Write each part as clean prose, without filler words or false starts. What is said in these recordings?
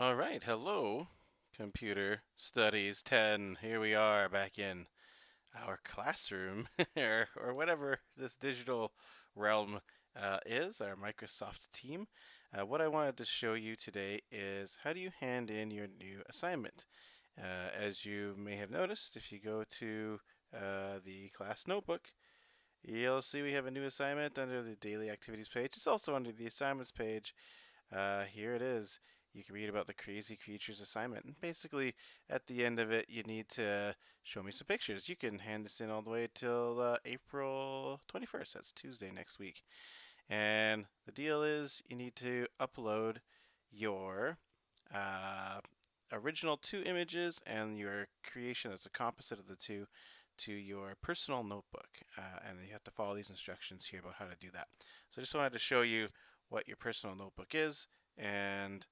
All right, hello, Computer Studies 10. Here we are back in our classroom, or whatever this digital realm is, our Microsoft team. What I wanted to show you today is how do you hand in your new assignment. As you may have noticed, if you go to the class notebook, you'll see we have a new assignment under the daily activities page. It's also under the assignments page. Here it is. You can read about the Crazy Creatures assignment. And basically, at the end of it, you need to show me some pictures. You can hand this in all the way till April 21st. That's Tuesday next week. And the deal is you need to upload your uh, original two images and your creation that's a composite of the two to your personal notebook. And you have to follow these instructions here about how to do that. So I just wanted to show you what your personal notebook is, and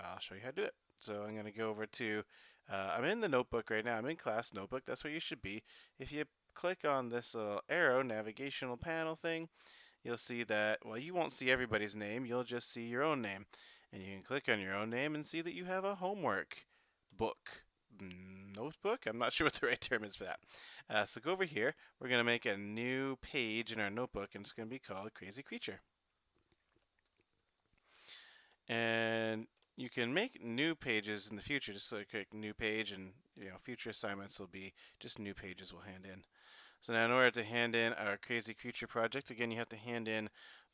I'll show you how to do it. So I'm going to go over to, I'm in the notebook right now. I'm in class notebook. That's where you should be. If you click on this little arrow navigational panel thing, you'll see that, well, you won't see everybody's name. You'll just see your own name. And you can click on your own name and see that you have a homework book. Notebook? I'm not sure what the right term is for that. So go over here. We're going to make a new page in our notebook, and it's going to be called Crazy Creature. And you can make new pages in the future. Just click new page, and future assignments will be just new pages we'll hand in. So now in order to hand in our Crazy Creature project, again, you have to hand in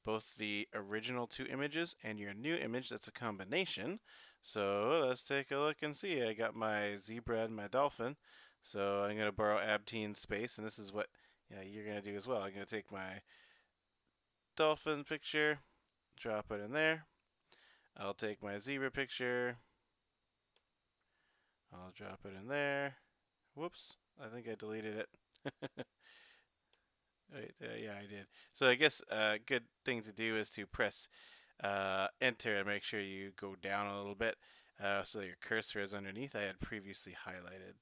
both the original two images and your new image that's a combination. So let's take a look and see. I got my zebra and my dolphin. So I'm going to borrow Abteen's space, and this is what you're going to do as well. I'm going to take my dolphin picture, drop it in there. I'll take my zebra picture, I'll drop it in there. Whoops, I think I deleted it. Wait, yeah, I did. So I guess a good thing to do is to press enter and make sure you go down a little bit so that your cursor is underneath. I had previously highlighted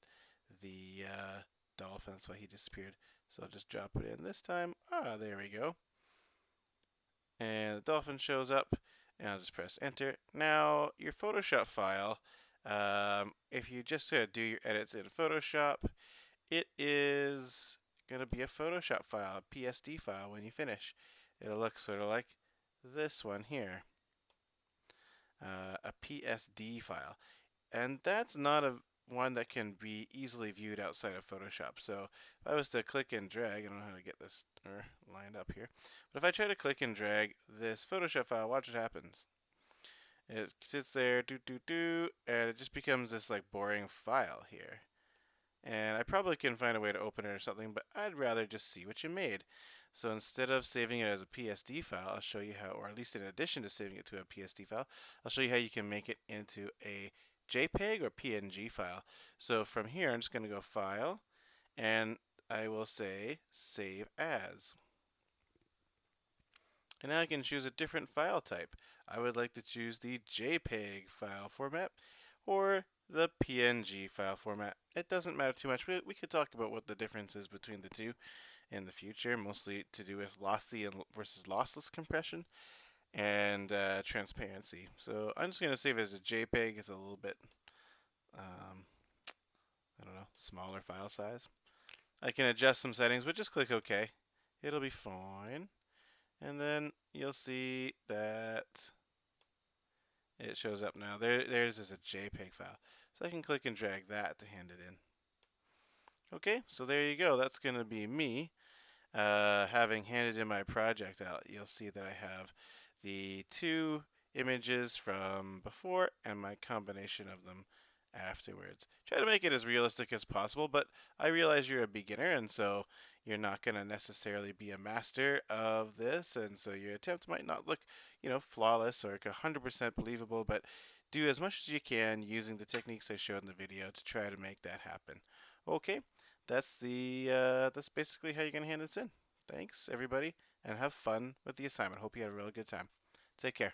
the dolphin, that's why he disappeared. So I'll just drop it in this time. Ah, there we go. And the dolphin shows up, and I'll just press enter. Now, your Photoshop file, if you just do your edits in Photoshop, it is going to be a Photoshop file, a PSD file when you finish. It'll look sort of like this one here, a PSD file. And that's not a one that can be easily viewed outside of Photoshop. So if I was to click and drag, I don't know how to get this lined up here, but if I try to click and drag this Photoshop file, watch what happens. It sits there, and it just becomes this like boring file here. And I probably can find a way to open it or something, but I'd rather just see what you made. So instead of saving it as a PSD file, I'll show you how, or at least in addition to saving it to a PSD file, I'll show you how you can make it into a JPEG or PNG file. So from here, I'm just going to go File, and I will say Save As. And now I can choose a different file type. I would like to choose the JPEG file format or the PNG file format. It doesn't matter too much. We could talk about what the difference is between the two in the future, mostly to do with lossy versus lossless compression and transparency. So I'm just going to save it as a JPEG. It's a little bit, I don't know, smaller file size. I can adjust some settings, but just click OK. It'll be fine. And then you'll see that it shows up now. There's a JPEG file. So I can click and drag that to hand it in. Okay, so there you go. That's going to be me having handed in my project out. You'll see that I have the two images from before and my combination of them afterwards. Try to make it as realistic as possible, but I realize you're a beginner, and so you're not going to necessarily be a master of this, and so your attempt might not look, flawless or 100% believable, but do as much as you can using the techniques I showed in the video to try to make that happen. Okay, that's basically how you're going to hand this in. Thanks, everybody, and have fun with the assignment. Hope you had a really good time. Take care.